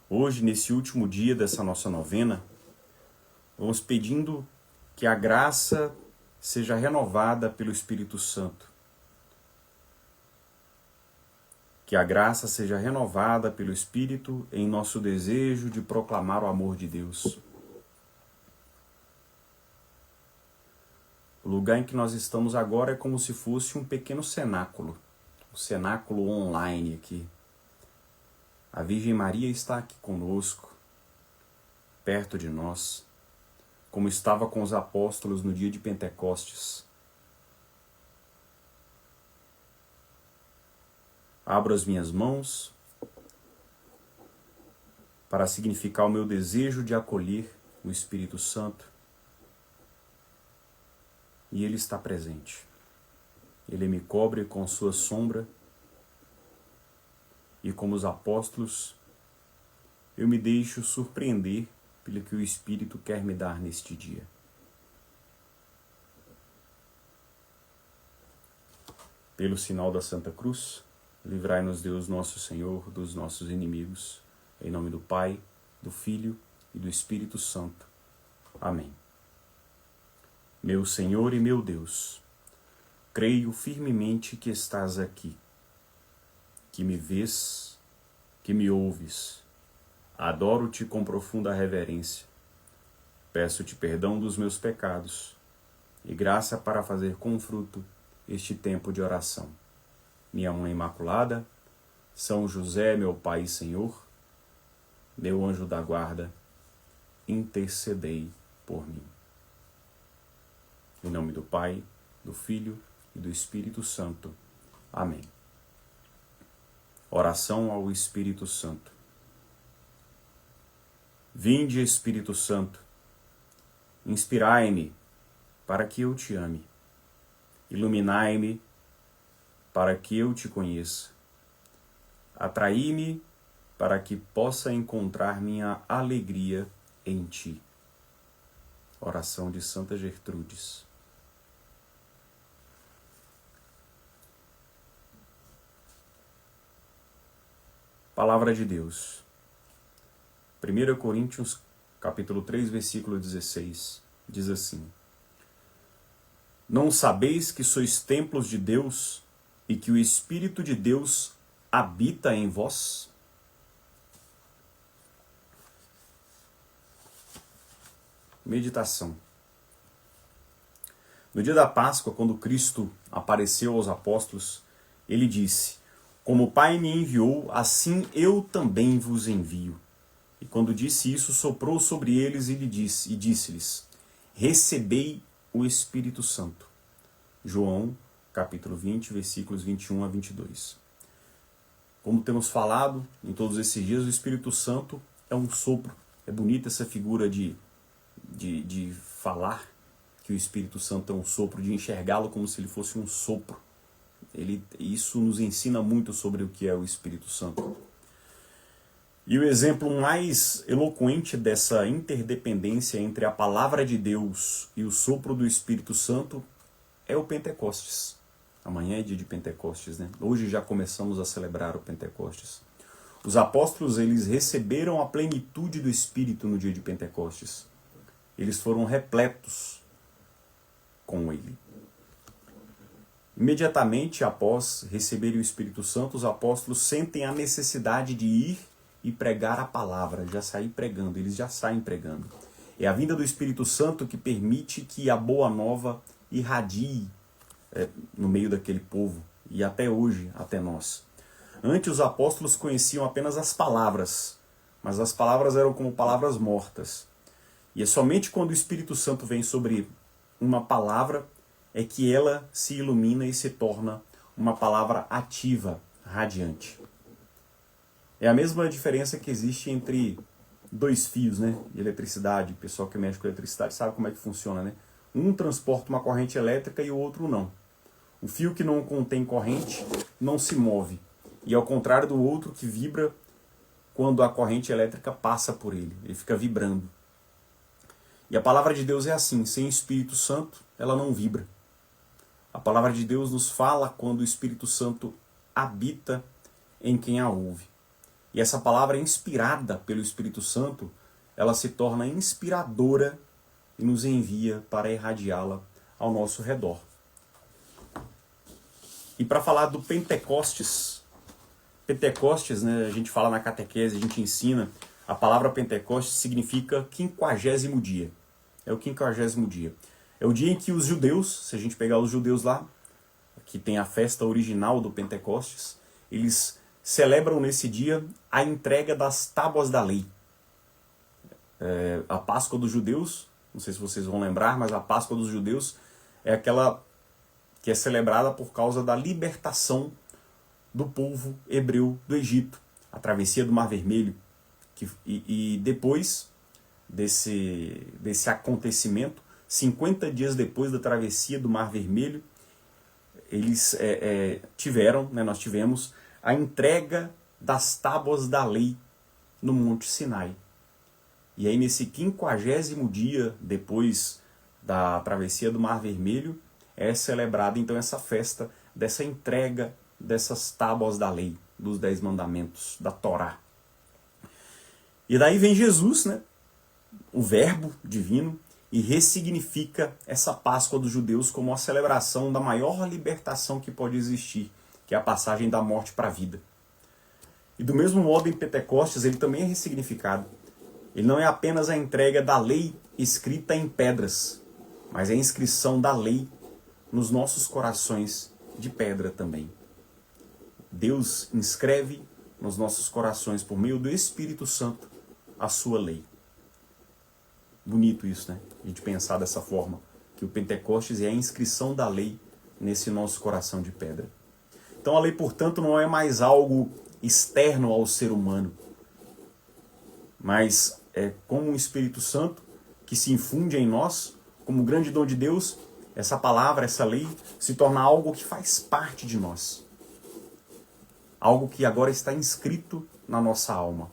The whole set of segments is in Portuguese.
Hoje, nesse último dia dessa nossa novena, vamos pedindo que a graça seja renovada pelo Espírito Santo. Que a graça seja renovada pelo Espírito em nosso desejo de proclamar o amor de Deus. O lugar em que nós estamos agora é como se fosse um pequeno cenáculo. Um cenáculo online aqui. A Virgem Maria está aqui conosco, perto de nós, como estava com os apóstolos no dia de Pentecostes. Abro as minhas mãos para significar o meu desejo de acolher o Espírito Santo. E Ele está presente. Ele me cobre com sua sombra. E como os apóstolos, eu me deixo surpreender pelo que o Espírito quer me dar neste dia. Pelo sinal da Santa Cruz, livrai-nos Deus nosso Senhor dos nossos inimigos. Em nome do Pai, do Filho e do Espírito Santo. Amém. Meu Senhor e meu Deus, creio firmemente que estás aqui, que me vês, que me ouves. Adoro-te com profunda reverência. Peço-te perdão dos meus pecados e graça para fazer com fruto este tempo de oração. Minha Mãe Imaculada, São José, meu Pai e Senhor, meu anjo da guarda, intercedei por mim. Em nome do Pai, do Filho e do Espírito Santo. Amém. Oração ao Espírito Santo. Vinde, Espírito Santo, inspirai-me para que eu te ame, iluminai-me para que eu te conheça, atraí-me para que possa encontrar minha alegria em ti. Oração de Santa Gertrudes. Palavra de Deus. 1 Coríntios, capítulo 3, versículo 16, diz assim: Não sabeis que sois templos de Deus e que o Espírito de Deus habita em vós? Meditação. No dia da Páscoa, quando Cristo apareceu aos apóstolos, ele disse: Como o Pai me enviou, assim eu também vos envio. E quando disse isso, soprou sobre eles e disse-lhes: Recebei o Espírito Santo. João, capítulo 20, versículos 21 a 22. Como temos falado em todos esses dias, o Espírito Santo é um sopro. É bonita essa figura de falar que o Espírito Santo é um sopro, de enxergá-lo como se ele fosse um sopro. Isso nos ensina muito sobre o que é o Espírito Santo. E o exemplo mais eloquente dessa interdependência entre a palavra de Deus e o sopro do Espírito Santo é o Pentecostes. Amanhã é dia de Pentecostes, né? Hoje já começamos a celebrar o Pentecostes. Os apóstolos, eles receberam a plenitude do Espírito no dia de Pentecostes. Eles foram repletos com ele. Imediatamente após receberem o Espírito Santo, os apóstolos sentem a necessidade de ir e pregar a palavra, já sair pregando, eles já saem pregando. É a vinda do Espírito Santo que permite que a boa nova irradie no meio daquele povo, e até hoje, até nós. Antes os apóstolos conheciam apenas as palavras, mas as palavras eram como palavras mortas. E é somente quando o Espírito Santo vem sobre uma palavra é que ela se ilumina e se torna uma palavra ativa, radiante. É a mesma diferença que existe entre dois fios, né, de eletricidade. O pessoal que mexe com eletricidade sabe como é que funciona, né? Um transporta uma corrente elétrica e o outro não. O fio que não contém corrente não se move. E ao contrário do outro que vibra quando a corrente elétrica passa por ele. Ele fica vibrando. E a palavra de Deus é assim, sem o Espírito Santo, ela não vibra. A palavra de Deus nos fala quando o Espírito Santo habita em quem a ouve. E essa palavra inspirada pelo Espírito Santo, ela se torna inspiradora e nos envia para irradiá-la ao nosso redor. E para falar do Pentecostes, né, a gente fala na catequese, a gente ensina, a palavra Pentecostes significa 50º dia. É o 50º dia. É o dia em que os judeus, se a gente pegar os judeus lá, que tem a festa original do Pentecostes, eles celebram nesse dia a entrega das tábuas da lei. A Páscoa dos judeus, não sei se vocês vão lembrar, mas a Páscoa dos judeus é aquela que é celebrada por causa da libertação do povo hebreu do Egito, a travessia do Mar Vermelho. E depois desse acontecimento, 50 dias depois da travessia do Mar Vermelho, eles nós tivemos a entrega das tábuas da lei no Monte Sinai. E aí nesse 50º dia depois da travessia do Mar Vermelho, é celebrada então essa festa dessa entrega dessas tábuas da lei, dos 10 mandamentos, da Torá. E daí vem Jesus, né, o Verbo divino, e ressignifica essa Páscoa dos judeus como a celebração da maior libertação que pode existir, que é a passagem da morte para a vida. E do mesmo modo em Pentecostes ele também é ressignificado. Ele não é apenas a entrega da lei escrita em pedras, mas é a inscrição da lei nos nossos corações de pedra também. Deus inscreve nos nossos corações, por meio do Espírito Santo, a sua lei. Bonito isso, né? A gente pensar dessa forma, que o Pentecostes é a inscrição da lei nesse nosso coração de pedra. Então a lei, portanto, não é mais algo externo ao ser humano, mas é como o Espírito Santo que se infunde em nós, como grande dom de Deus, essa palavra, essa lei, se torna algo que faz parte de nós. Algo que agora está inscrito na nossa alma.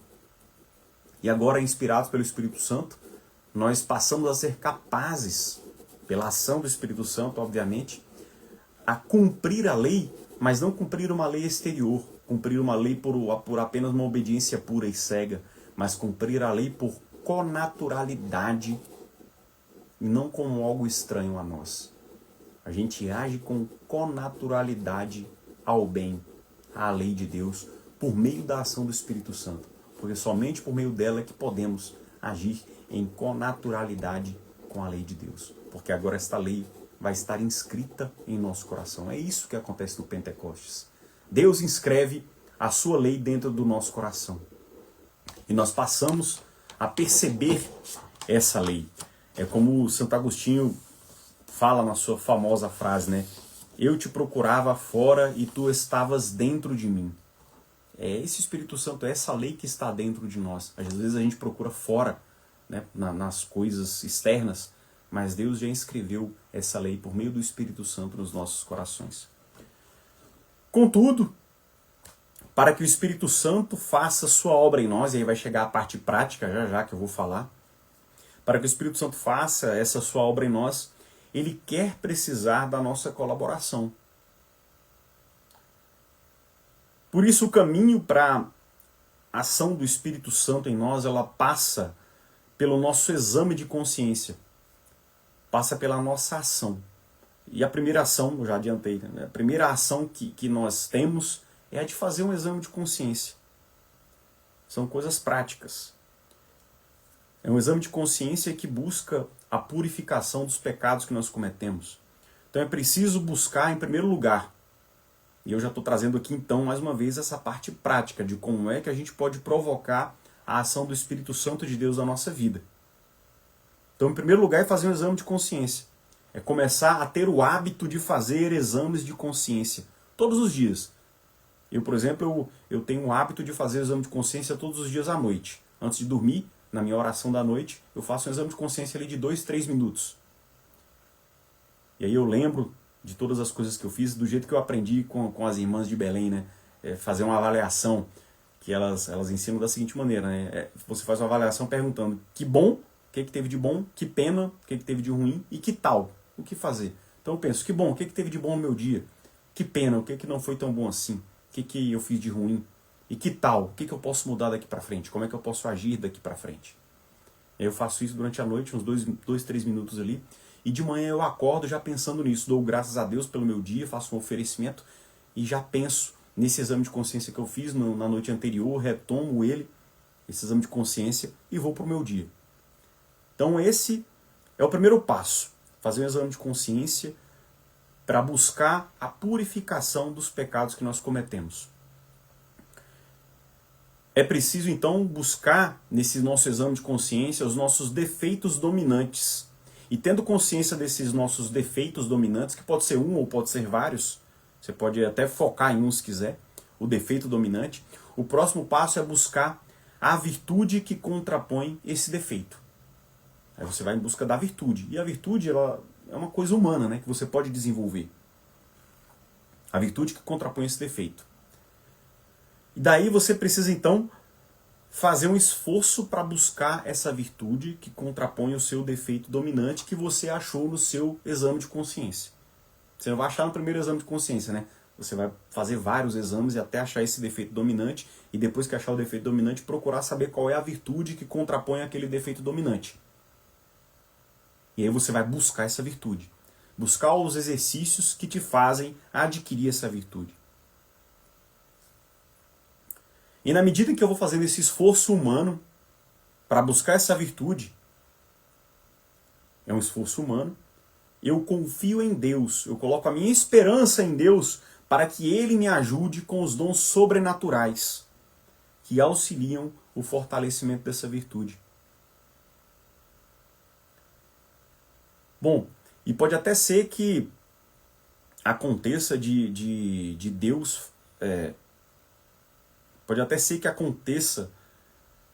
E agora, inspirados pelo Espírito Santo, nós passamos a ser capazes, pela ação do Espírito Santo, obviamente, a cumprir a lei, mas não cumprir uma lei exterior, cumprir uma lei por apenas uma obediência pura e cega, mas cumprir a lei por connaturalidade e não como algo estranho a nós. A gente age com connaturalidade ao bem, à lei de Deus, por meio da ação do Espírito Santo. Porque somente por meio dela é que podemos agir em connaturalidade com a lei de Deus. Porque agora esta lei vai estar inscrita em nosso coração. É isso que acontece no Pentecostes. Deus inscreve a sua lei dentro do nosso coração. E nós passamos a perceber essa lei. É como Santo Agostinho fala na sua famosa frase, né? Eu te procurava fora e tu estavas dentro de mim. É esse Espírito Santo, é essa lei que está dentro de nós. Às vezes a gente procura fora, né, nas coisas externas, mas Deus já inscreveu essa lei por meio do Espírito Santo nos nossos corações. Contudo, para que o Espírito Santo faça sua obra em nós, e aí vai chegar a parte prática já que eu vou falar, para que o Espírito Santo faça essa sua obra em nós, ele quer precisar da nossa colaboração. Por isso o caminho para a ação do Espírito Santo em nós, ela passa pelo nosso exame de consciência. Passa pela nossa ação. E a primeira ação, eu já adiantei, né? A primeira ação que nós temos é a de fazer um exame de consciência. São coisas práticas. É um exame de consciência que busca a purificação dos pecados que nós cometemos. Então é preciso buscar, em primeiro lugar, e eu já estou trazendo aqui então, mais uma vez, essa parte prática de como é que a gente pode provocar a ação do Espírito Santo de Deus na nossa vida. Então, em primeiro lugar, é fazer um exame de consciência. É começar a ter o hábito de fazer exames de consciência todos os dias. Eu, por exemplo, eu tenho o hábito de fazer exame de consciência todos os dias à noite. Antes de dormir, na minha oração da noite, eu faço um exame de consciência ali de 2, 3 minutos. E aí eu lembro de todas as coisas que eu fiz, do jeito que eu aprendi com as irmãs de Belém, né? Fazer uma avaliação, que elas ensinam da seguinte maneira, né? Você faz uma avaliação perguntando que bom, o que teve de bom, que pena, o que teve de ruim e que tal, o que fazer. Então eu penso, que bom, o que teve de bom no meu dia, que pena, o que não foi tão bom assim, o que eu fiz de ruim. E que tal? O que eu posso mudar daqui para frente? Como é que eu posso agir daqui para frente? Eu faço isso durante a noite, uns 3 minutos ali. E de manhã eu acordo já pensando nisso. Dou graças a Deus pelo meu dia, faço um oferecimento e já penso nesse exame de consciência que eu fiz na noite anterior, retomo ele, esse exame de consciência, e vou para o meu dia. Então esse é o primeiro passo. Fazer um exame de consciência para buscar a purificação dos pecados que nós cometemos. É preciso, então, buscar, nesse nosso exame de consciência, os nossos defeitos dominantes. E tendo consciência desses nossos defeitos dominantes, que pode ser um ou pode ser vários, você pode até focar em um se quiser, o defeito dominante, o próximo passo é buscar a virtude que contrapõe esse defeito. Aí você vai em busca da virtude. E a virtude, ela é uma coisa humana, né, que você pode desenvolver. A virtude que contrapõe esse defeito. E daí você precisa, então, fazer um esforço para buscar essa virtude que contrapõe o seu defeito dominante que você achou no seu exame de consciência. Você não vai achar no primeiro exame de consciência, né? Você vai fazer vários exames e até achar esse defeito dominante, e depois que achar o defeito dominante, procurar saber qual é a virtude que contrapõe aquele defeito dominante. E aí você vai buscar essa virtude. Buscar os exercícios que te fazem adquirir essa virtude. E na medida em que eu vou fazendo esse esforço humano para buscar essa virtude, é um esforço humano, eu confio em Deus, eu coloco a minha esperança em Deus para que Ele me ajude com os dons sobrenaturais que auxiliam o fortalecimento dessa virtude. Bom, e pode até ser que aconteça de Deus... Pode até ser que aconteça,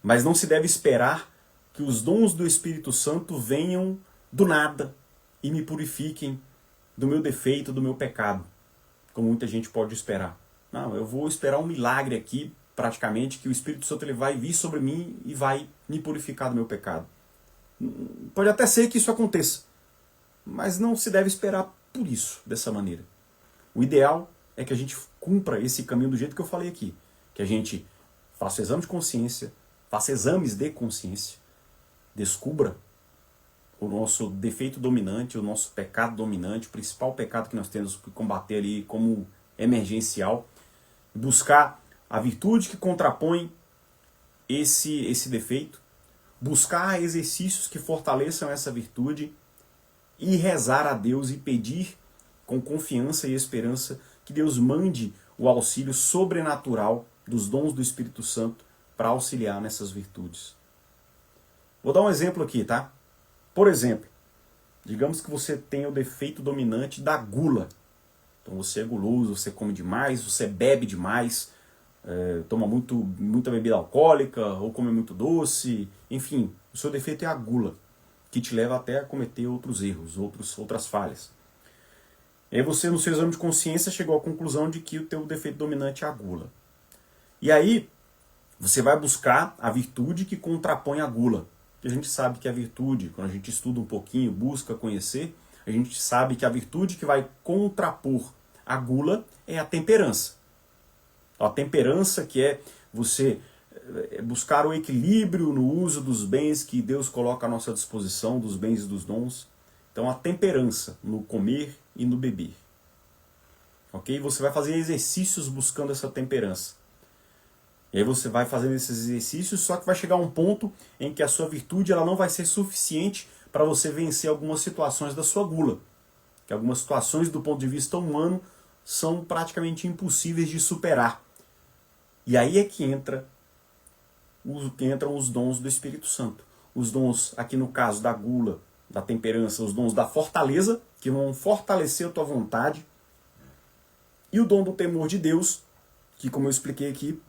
mas não se deve esperar que os dons do Espírito Santo venham do nada e me purifiquem do meu defeito, do meu pecado, como muita gente pode esperar. Não, eu vou esperar um milagre aqui, praticamente, que o Espírito Santo ele vai vir sobre mim e vai me purificar do meu pecado. Pode até ser que isso aconteça, mas não se deve esperar por isso, dessa maneira. O ideal é que a gente cumpra esse caminho do jeito que eu falei aqui. Que a gente faça exame de consciência, faça exames de consciência, descubra o nosso defeito dominante, o nosso pecado dominante, o principal pecado que nós temos que combater ali como emergencial, buscar a virtude que contrapõe esse defeito, buscar exercícios que fortaleçam essa virtude e rezar a Deus e pedir com confiança e esperança que Deus mande o auxílio sobrenatural dos dons do Espírito Santo para auxiliar nessas virtudes. Vou dar um exemplo aqui, tá? Por exemplo, digamos que você tem o defeito dominante da gula. Então você é guloso, você come demais, você bebe demais, toma muita bebida alcoólica, ou come muito doce, enfim, o seu defeito é a gula, que te leva até a cometer outros erros, outras falhas. E aí você, no seu exame de consciência, chegou à conclusão de que o teu defeito dominante é a gula. E aí, você vai buscar a virtude que contrapõe a gula. Porque a gente sabe que a virtude, quando a gente estuda um pouquinho, busca conhecer, a gente sabe que a virtude que vai contrapor a gula é a temperança. A temperança que é você buscar o equilíbrio no uso dos bens que Deus coloca à nossa disposição, dos bens e dos dons. Então a temperança no comer e no beber. Ok? Você vai fazer exercícios buscando essa temperança. E aí você vai fazendo esses exercícios, só que vai chegar um ponto em que a sua virtude ela não vai ser suficiente para você vencer algumas situações da sua gula. Que algumas situações do ponto de vista humano são praticamente impossíveis de superar. E aí é que entram os dons do Espírito Santo. Os dons, aqui no caso da gula, da temperança, os dons da fortaleza, que vão fortalecer a tua vontade. E o dom do temor de Deus, que como eu expliquei aqui,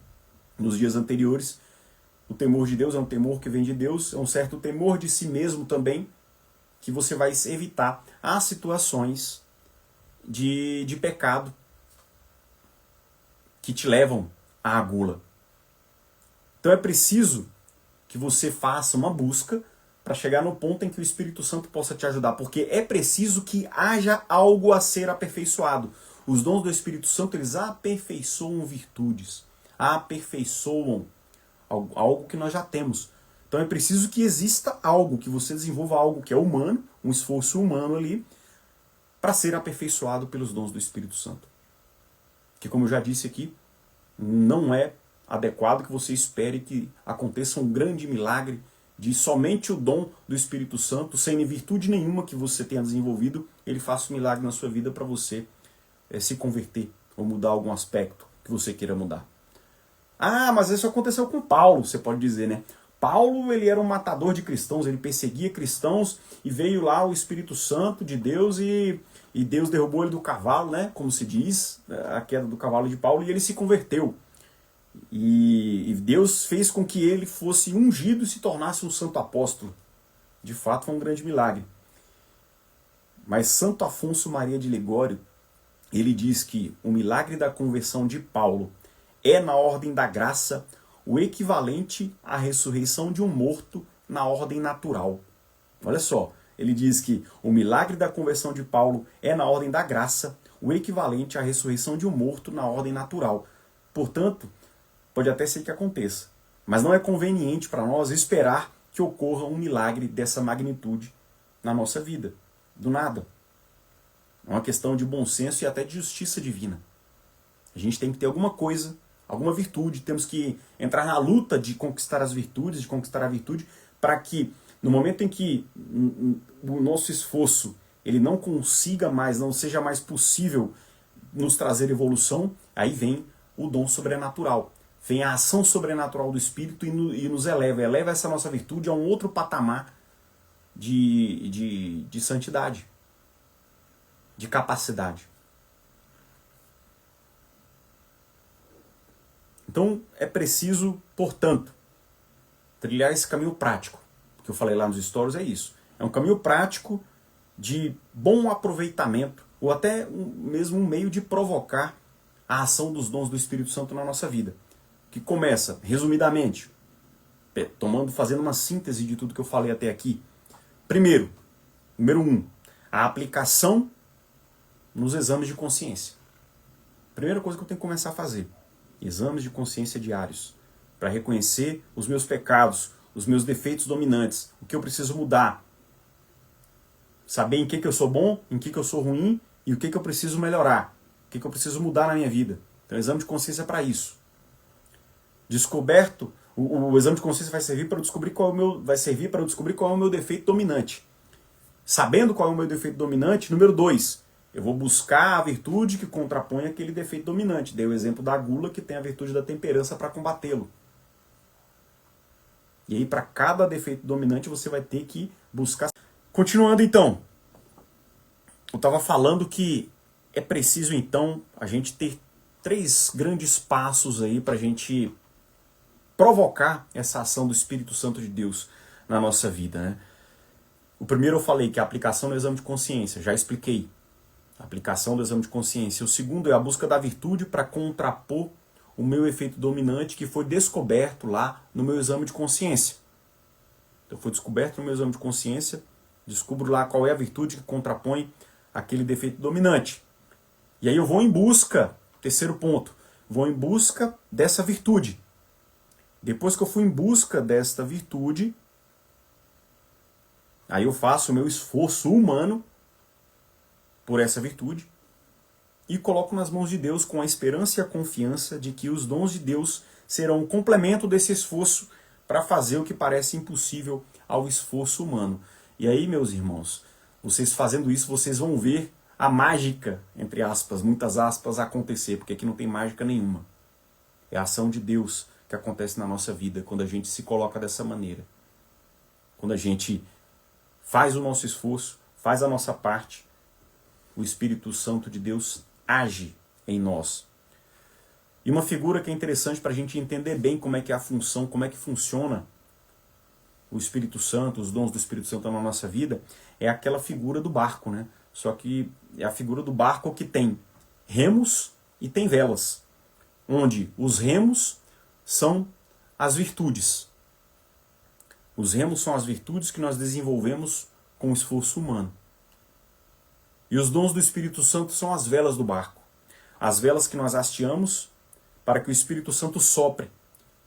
nos dias anteriores, o temor de Deus é um temor que vem de Deus, é um certo temor de si mesmo também, que você vai evitar as situações de pecado que te levam à gula. Então é preciso que você faça uma busca para chegar no ponto em que o Espírito Santo possa te ajudar, porque é preciso que haja algo a ser aperfeiçoado. Os dons do Espírito Santo, eles aperfeiçoam virtudes. aperfeiçoam algo que nós já temos. Então é preciso que exista algo, que você desenvolva algo que é humano, um esforço humano ali, para ser aperfeiçoado pelos dons do Espírito Santo. Que, como eu já disse aqui, não é adequado que você espere que aconteça um grande milagre de somente o dom do Espírito Santo, sem virtude nenhuma que você tenha desenvolvido, ele faça um milagre na sua vida para você se converter ou mudar algum aspecto que você queira mudar. Ah, mas isso aconteceu com Paulo, você pode dizer, né? Paulo, ele era um matador de cristãos, ele perseguia cristãos e veio lá o Espírito Santo de Deus e Deus derrubou ele do cavalo, né? Como se diz, a queda do cavalo de Paulo, e ele se converteu. E Deus fez com que ele fosse ungido e se tornasse um santo apóstolo. De fato, foi um grande milagre. Mas Santo Afonso Maria de Ligório, ele diz que o milagre da conversão de Paulo é, na ordem da graça, o equivalente à ressurreição de um morto na ordem natural. Olha só, ele diz que o milagre da conversão de Paulo é, na ordem da graça, o equivalente à ressurreição de um morto na ordem natural. Portanto, pode até ser que aconteça, mas não é conveniente para nós esperar que ocorra um milagre dessa magnitude na nossa vida, do nada. É uma questão de bom senso e até de justiça divina. A gente tem que ter alguma coisa, alguma virtude, temos que entrar na luta de conquistar as virtudes, de conquistar a virtude, para que no momento em que o nosso esforço ele não consiga mais, não seja mais possível nos trazer evolução, aí vem o dom sobrenatural. Vem a ação sobrenatural do Espírito e nos eleva essa nossa virtude a um outro patamar de santidade, de capacidade. Então é preciso, portanto, trilhar esse caminho prático. O que eu falei lá nos stories é isso. É um caminho prático de bom aproveitamento, ou até mesmo um meio de provocar a ação dos dons do Espírito Santo na nossa vida. Que começa, resumidamente, fazendo uma síntese de tudo que eu falei até aqui. Primeiro, número 1, a aplicação nos exames de consciência. Primeira coisa que eu tenho que começar a fazer, exames de consciência diários, para reconhecer os meus pecados, os meus defeitos dominantes, o que eu preciso mudar. Saber em que eu sou bom, em que eu sou ruim e o que eu preciso melhorar, o que eu preciso mudar na minha vida. Então, o exame de consciência é para isso. Descoberto, o exame de consciência vai servir para eu descobrir qual é o meu defeito dominante. Sabendo qual é o meu defeito dominante, número 2, eu vou buscar a virtude que contrapõe aquele defeito dominante. Dei o exemplo da gula, que tem a virtude da temperança para combatê-lo. E aí, para cada defeito dominante, você vai ter que buscar. Continuando então, eu estava falando que é preciso então a gente ter 3 grandes passos aí para a gente provocar essa ação do Espírito Santo de Deus na nossa vida, né? O primeiro eu falei que é a aplicação do exame de consciência, já expliquei. A aplicação do exame de consciência. O segundo é a busca da virtude para contrapor o meu efeito dominante que foi descoberto lá no meu exame de consciência. Então foi descoberto no meu exame de consciência, descubro lá qual é a virtude que contrapõe aquele defeito dominante. E aí eu vou em busca, terceiro ponto, vou em busca dessa virtude. Depois que eu fui em busca desta virtude, aí eu faço o meu esforço humano por essa virtude e coloco nas mãos de Deus com a esperança e a confiança de que os dons de Deus serão um complemento desse esforço para fazer o que parece impossível ao esforço humano. E aí, meus irmãos, vocês fazendo isso, vocês vão ver a mágica, entre aspas, muitas aspas, acontecer, porque aqui não tem mágica nenhuma. É a ação de Deus que acontece na nossa vida quando a gente se coloca dessa maneira. Quando a gente faz o nosso esforço, faz a nossa parte, o Espírito Santo de Deus age em nós. E uma figura que é interessante para a gente entender bem como é que é a função, como é que funciona o Espírito Santo, os dons do Espírito Santo na nossa vida, é aquela figura do barco, né? Só que é a figura do barco que tem remos e tem velas, onde os remos são as virtudes. Os remos são as virtudes que nós desenvolvemos com o esforço humano. E os dons do Espírito Santo são as velas do barco. As velas que nós hasteamos para que o Espírito Santo sopre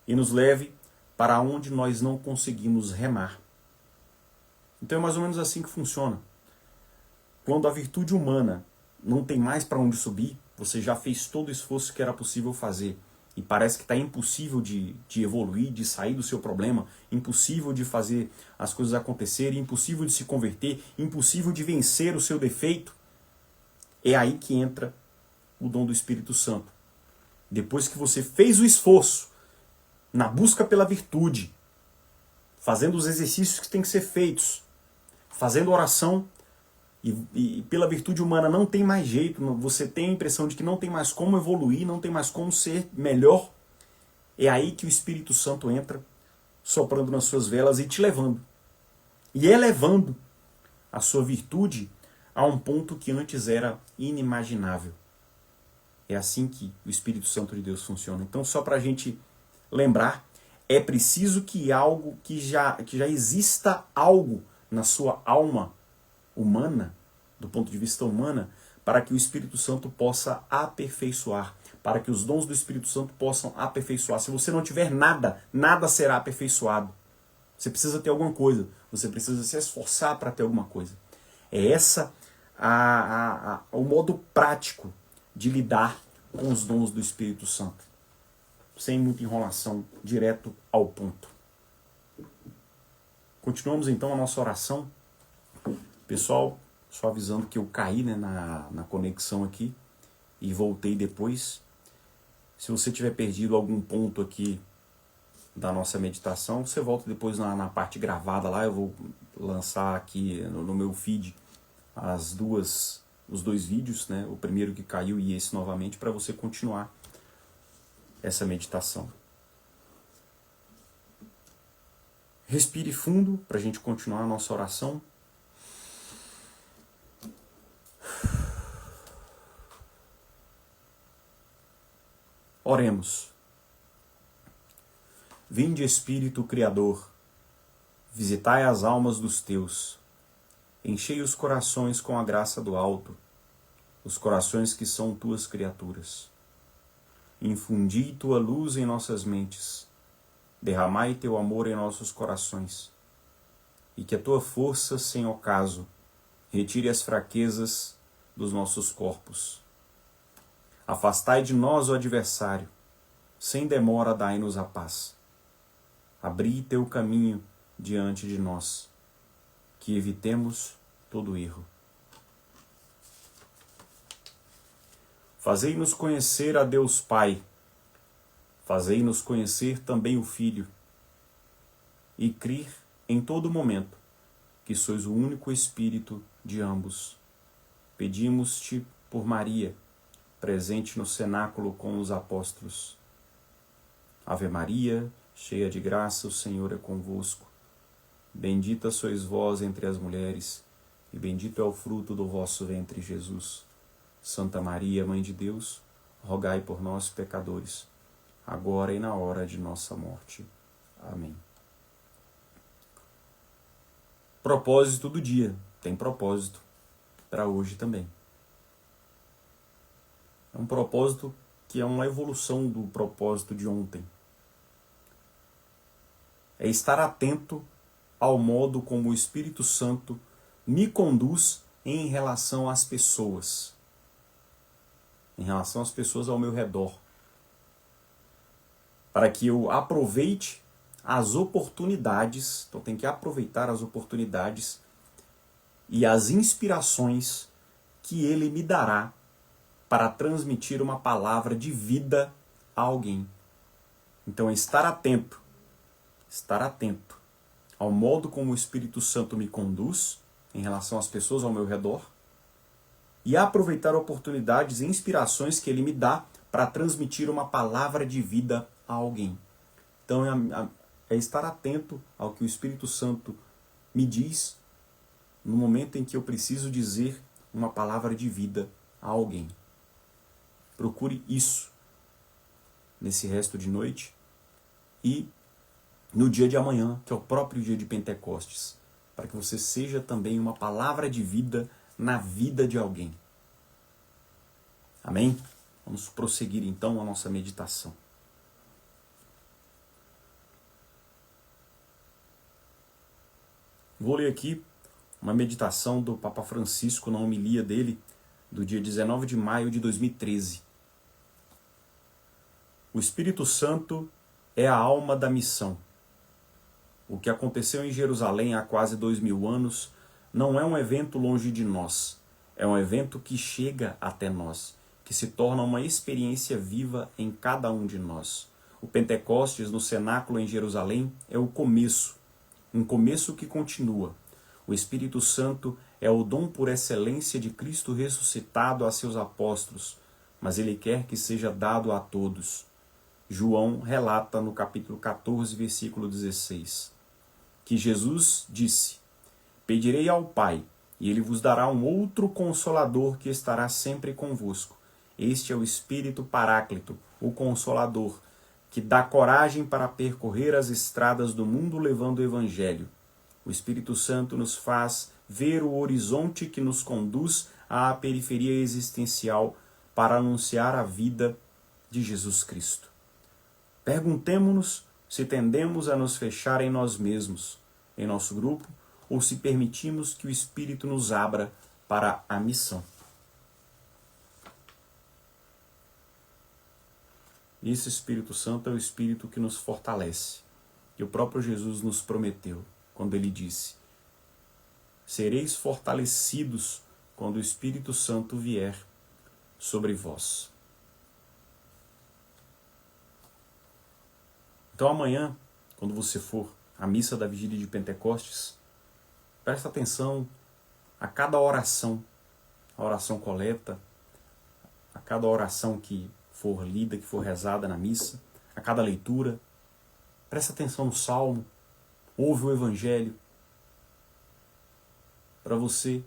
e nos leve para onde nós não conseguimos remar. Então é mais ou menos assim que funciona. Quando a virtude humana não tem mais para onde subir, você já fez todo o esforço que era possível fazer e parece que está impossível de evoluir, de sair do seu problema, impossível de fazer as coisas acontecerem, impossível de se converter, impossível de vencer o seu defeito, é aí que entra o dom do Espírito Santo. Depois que você fez o esforço na busca pela virtude, fazendo os exercícios que têm que ser feitos, fazendo oração, e pela virtude humana não tem mais jeito, você tem a impressão de que não tem mais como evoluir, não tem mais como ser melhor, é aí que o Espírito Santo entra, soprando nas suas velas e te levando. E elevando a sua virtude a um ponto que antes era inimaginável. É assim que o Espírito Santo de Deus funciona. Então, só para a gente lembrar, é preciso que já exista algo na sua alma humana, do ponto de vista humana, para que o Espírito Santo possa aperfeiçoar, para que os dons do Espírito Santo possam aperfeiçoar. Se você não tiver nada, nada será aperfeiçoado. Você precisa ter alguma coisa, você precisa se esforçar para ter alguma coisa. É essa o modo prático de lidar com os dons do Espírito Santo. Sem muita enrolação, direto ao ponto. Continuamos então a nossa oração. Pessoal, só avisando que eu caí, né, na conexão aqui e voltei depois. Se você tiver perdido algum ponto aqui da nossa meditação, você volta depois na parte gravada lá. Eu vou lançar aqui no meu feed os dois vídeos, né, o primeiro que caiu e esse novamente, para você continuar essa meditação. Respire fundo para a gente continuar a nossa oração. Oremos. Vinde, Espírito Criador, visitai as almas dos teus, enchei os corações com a graça do alto, os corações que são tuas criaturas. Infundi tua luz em nossas mentes, derramai teu amor em nossos corações, e que a tua força, sem ocaso, retire as fraquezas dos nossos corpos. Afastai de nós o adversário, sem demora dai-nos a paz. Abri teu caminho diante de nós, que evitemos todo erro. Fazei-nos conhecer a Deus Pai, fazei-nos conhecer também o Filho, e crer em todo momento que sois o único Espírito de ambos. Pedimos-te por Maria, presente no cenáculo com os apóstolos. Ave Maria, cheia de graça, o Senhor é convosco. Bendita sois vós entre as mulheres, e bendito é o fruto do vosso ventre, Jesus. Santa Maria, Mãe de Deus, rogai por nós, pecadores, agora e na hora de nossa morte. Amém. Propósito do dia. Tem propósito para hoje também. É um propósito que é uma evolução do propósito de ontem. É estar atento ao modo como o Espírito Santo me conduz em relação às pessoas. Em relação às pessoas ao meu redor. Para que eu aproveite as oportunidades, então tem que aproveitar as oportunidades e as inspirações que ele me dará para transmitir uma palavra de vida a alguém. Então é estar atento ao modo como o Espírito Santo me conduz em relação às pessoas ao meu redor e aproveitar oportunidades e inspirações que ele me dá para transmitir uma palavra de vida a alguém. Então é estar atento ao que o Espírito Santo me diz no momento em que eu preciso dizer uma palavra de vida a alguém. Procure isso nesse resto de noite e no dia de amanhã, que é o próprio dia de Pentecostes, para que você seja também uma palavra de vida na vida de alguém. Amém? Vamos prosseguir então a nossa meditação. Vou ler aqui uma meditação do Papa Francisco na homilia dele do dia 19 de maio de 2013. O Espírito Santo é a alma da missão. O que aconteceu em Jerusalém há quase 2000 anos não é um evento longe de nós. É um evento que chega até nós, que se torna uma experiência viva em cada um de nós. O Pentecostes no cenáculo em Jerusalém é o começo, um começo que continua. O Espírito Santo é o dom por excelência de Cristo ressuscitado a seus apóstolos, mas ele quer que seja dado a todos. João relata no capítulo 14, versículo 16, que Jesus disse: Pedirei ao Pai, e ele vos dará um outro Consolador que estará sempre convosco. Este é o Espírito Paráclito, o Consolador, que dá coragem para percorrer as estradas do mundo levando o Evangelho. O Espírito Santo nos faz ver o horizonte que nos conduz à periferia existencial para anunciar a vida de Jesus Cristo. Perguntemo-nos se tendemos a nos fechar em nós mesmos, em nosso grupo, ou se permitimos que o Espírito nos abra para a missão. Esse Espírito Santo é o Espírito que nos fortalece. E o próprio Jesus nos prometeu, quando ele disse: sereis fortalecidos quando o Espírito Santo vier sobre vós. Então amanhã, quando você for à missa da Vigília de Pentecostes, presta atenção a cada oração, a oração coleta, a cada oração que for lida, que for rezada na missa, a cada leitura. Presta atenção no Salmo, ouve o Evangelho, para você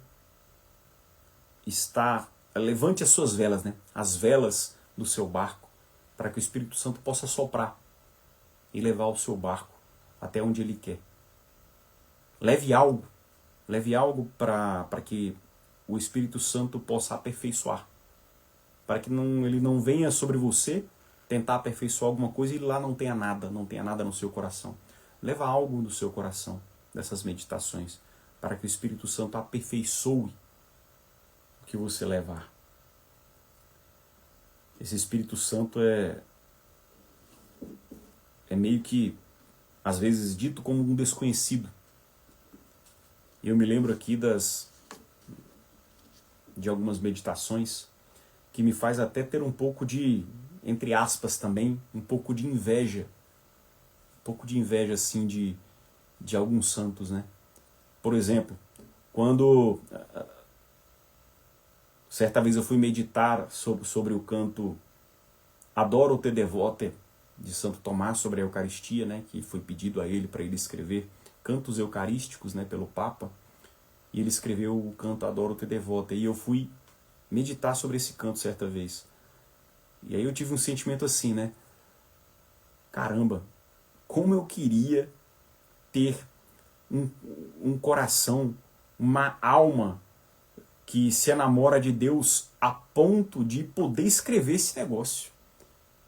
estar... Levante as suas velas, né? As velas do seu barco, para que o Espírito Santo possa soprar e levar o seu barco até onde ele quer. Leve algo para que o Espírito Santo possa aperfeiçoar, para que ele não venha sobre você tentar aperfeiçoar alguma coisa e lá não tenha nada no seu coração. Leva algo no seu coração dessas meditações, para que o Espírito Santo aperfeiçoe o que você levar. Esse Espírito Santo é meio que, às vezes, dito como um desconhecido. Eu me lembro aqui de algumas meditações que me faz até ter um pouco de, entre aspas também, um pouco de inveja. Um pouco de inveja, assim, de alguns santos, né? Por exemplo, quando certa vez eu fui meditar sobre o canto Adoro te devote, de Santo Tomás, sobre a Eucaristia, né, que foi pedido a ele para ele escrever cantos eucarísticos, né, pelo Papa, e ele escreveu o canto Adoro te devote, e eu fui meditar sobre esse canto certa vez. E aí eu tive um sentimento assim, né, caramba, como eu queria ter um coração, uma alma que se enamora de Deus a ponto de poder escrever esse negócio.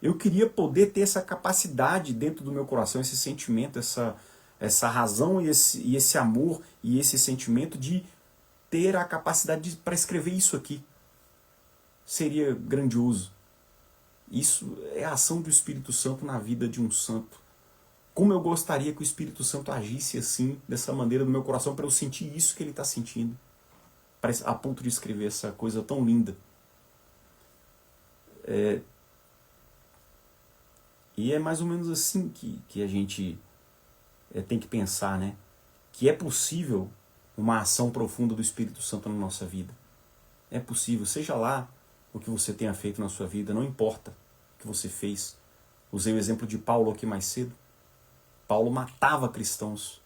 Eu queria poder ter essa capacidade dentro do meu coração, esse sentimento, essa razão e esse amor e esse sentimento de ter a capacidade para escrever isso aqui. Seria grandioso. Isso é a ação do Espírito Santo na vida de um santo. Como eu gostaria que o Espírito Santo agisse assim, dessa maneira no meu coração, para eu sentir isso que ele está sentindo, a ponto de escrever essa coisa tão linda. E é mais ou menos assim que a gente tem que pensar, né? Que é possível uma ação profunda do Espírito Santo na nossa vida. É possível, seja lá o que você tenha feito na sua vida, não importa o que você fez. Usei o exemplo de Paulo aqui mais cedo. Paulo matava cristãos.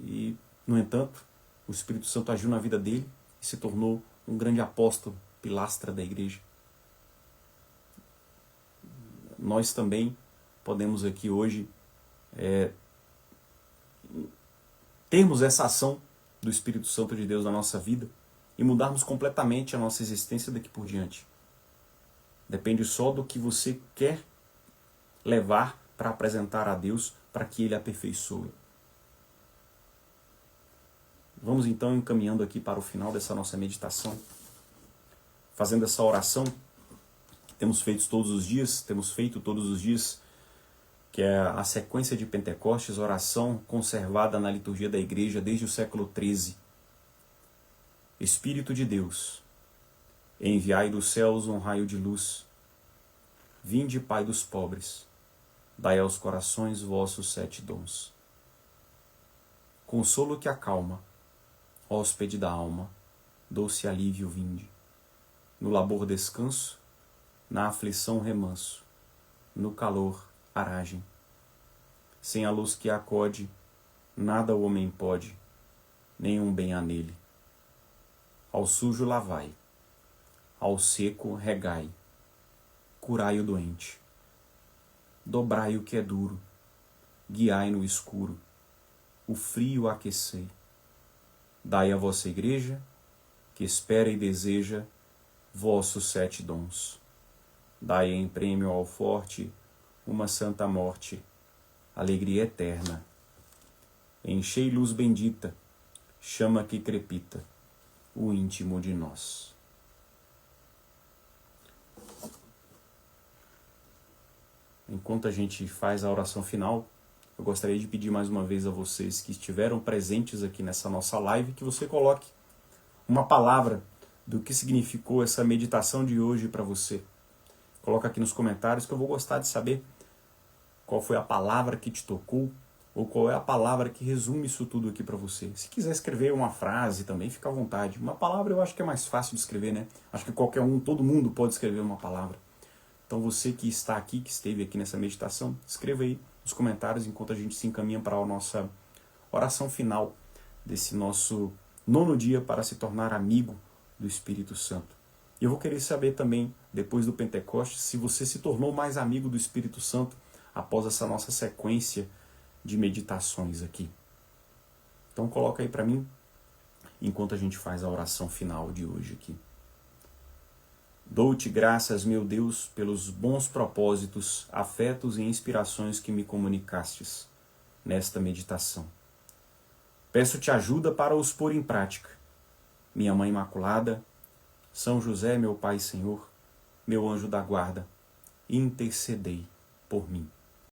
E, no entanto, o Espírito Santo agiu na vida dele e se tornou um grande apóstolo, pilastra da igreja. Nós também podemos aqui hoje termos essa ação do Espírito Santo de Deus na nossa vida e mudarmos completamente a nossa existência daqui por diante. Depende só do que você quer levar para apresentar a Deus, para que Ele aperfeiçoe. Vamos então encaminhando aqui para o final dessa nossa meditação, fazendo essa oração que temos feito todos os dias, que é a sequência de Pentecostes, oração conservada na liturgia da igreja desde o século XIII. Espírito de Deus, enviai dos céus um raio de luz, vinde, Pai dos pobres, dai aos corações vossos 7 dons. Consolo que acalma, hóspede da alma, doce alívio vinde. No labor descanso, na aflição remanso, no calor aragem. Sem a luz que acode, nada o homem pode, nenhum bem há nele. Ao sujo lavai, ao seco regai, curai o doente. Dobrai o que é duro, guiai no escuro, o frio aquecei. Dai à vossa igreja, que espera e deseja, vossos 7 dons. Dai em prêmio ao forte uma santa morte, alegria eterna. Enchei luz bendita, chama que crepita, o íntimo de nós. Enquanto a gente faz a oração final, eu gostaria de pedir mais uma vez a vocês que estiveram presentes aqui nessa nossa live, que você coloque uma palavra do que significou essa meditação de hoje para você. Coloca aqui nos comentários que eu vou gostar de saber qual foi a palavra que te tocou, ou qual é a palavra que resume isso tudo aqui para você. Se quiser escrever uma frase também, fica à vontade. Uma palavra eu acho que é mais fácil de escrever, né? Acho que todo mundo pode escrever uma palavra. Então você que está aqui, que esteve aqui nessa meditação, escreva aí nos comentários enquanto a gente se encaminha para a nossa oração final desse nosso 9º dia para se tornar amigo do Espírito Santo. E eu vou querer saber também, depois do Pentecostes, se você se tornou mais amigo do Espírito Santo após essa nossa sequência de meditações aqui. Então coloca aí para mim, enquanto a gente faz a oração final de hoje aqui. Dou-te graças, meu Deus, pelos bons propósitos, afetos e inspirações que me comunicastes nesta meditação. Peço-te ajuda para os pôr em prática. Minha Mãe Imaculada, São José, meu Pai e Senhor, meu anjo da guarda, intercedei por mim.